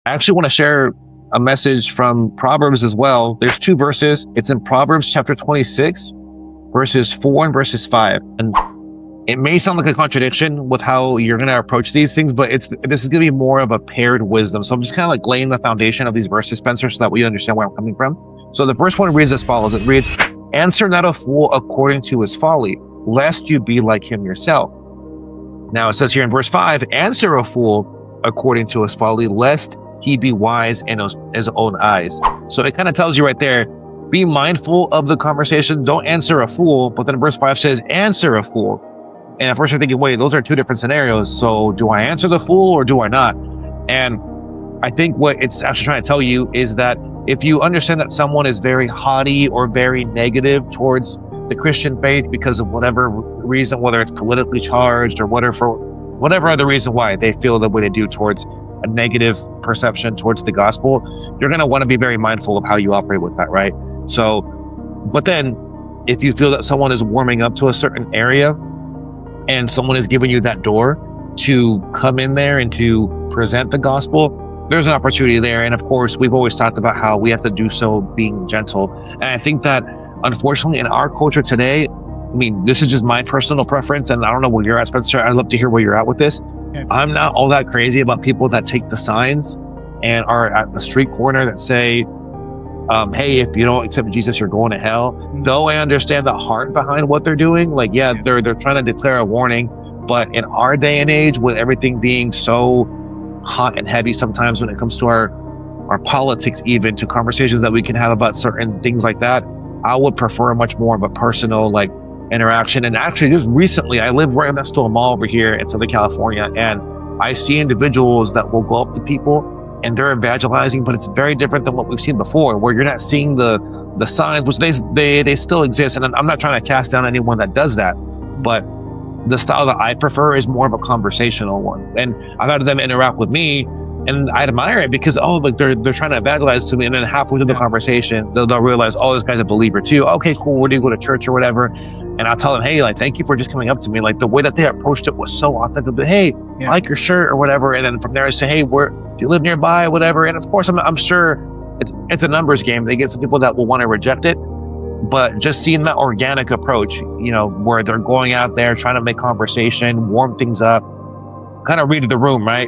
I actually want to share a message from Proverbs as well. There's two verses. It's in Proverbs chapter 26, verses 4 and verses 5. And it may sound like a contradiction with how you're going to approach these things, but this is going to be more of a paired wisdom. So I'm just kind of like laying the foundation of these verses, Spencer, so that we understand where I'm coming from. So the first one reads as follows. It reads, "Answer not a fool according to his folly, lest you be like him yourself." Now it says here in verse 5, "Answer a fool according to his folly, lest he be wise in his own eyes." So it kind of tells you right there, be mindful of the conversation. Don't answer a fool. But then verse 5 says, answer a fool. And at first you're thinking, wait, those are two different scenarios. So do I answer the fool or do I not? And I think what it's actually trying to tell you is that if you understand that someone is very haughty or very negative towards the Christian faith because of whatever reason, whether it's politically charged or whatever other reason why they feel the way they do towards a negative perception towards the gospel, you're going to want to be very mindful of how you operate with that, right? So, but then if you feel that someone is warming up to a certain area and someone is giving you that door to come in there and to present the gospel, there's an opportunity there. And of course, we've always talked about how we have to do so being gentle. And I think that unfortunately in our culture today, I mean, this is just my personal preference, and I don't know where you're at, Spencer. I'd love to hear where you're at with this. Okay. I'm not all that crazy about people that take the signs and are at the street corner that say, hey, if you don't accept Jesus, you're going to hell. Though I understand the heart behind what they're doing. Like, yeah, they're trying to declare a warning. But in our day and age, with everything being so hot and heavy sometimes when it comes to our politics, even to conversations that we can have about certain things like that, I would prefer much more of a personal, like, interaction. And actually just recently, I live right next to a mall over here in Southern California, and I see individuals that will go up to people and they're evangelizing, but it's very different than what we've seen before, where you're not seeing the signs, which they still exist. And I'm not trying to cast down anyone that does that, but the style that I prefer is more of a conversational one. And I've had them interact with me, and I admire it because, like they're trying to evangelize to me, and then halfway through the conversation, they'll realize, this guy's a believer too. Okay, cool. Where do you go to church or whatever? And I'll tell them, hey, like, thank you for just coming up to me. Like, the way that they approached it was so authentic. But hey, I like your shirt or whatever. And then from there, I say, hey, do you live nearby? Whatever. And of course, I'm sure it's a numbers game. They get some people that will want to reject it. But just seeing that organic approach, where they're going out there trying to make conversation, warm things up, kind of read the room, right?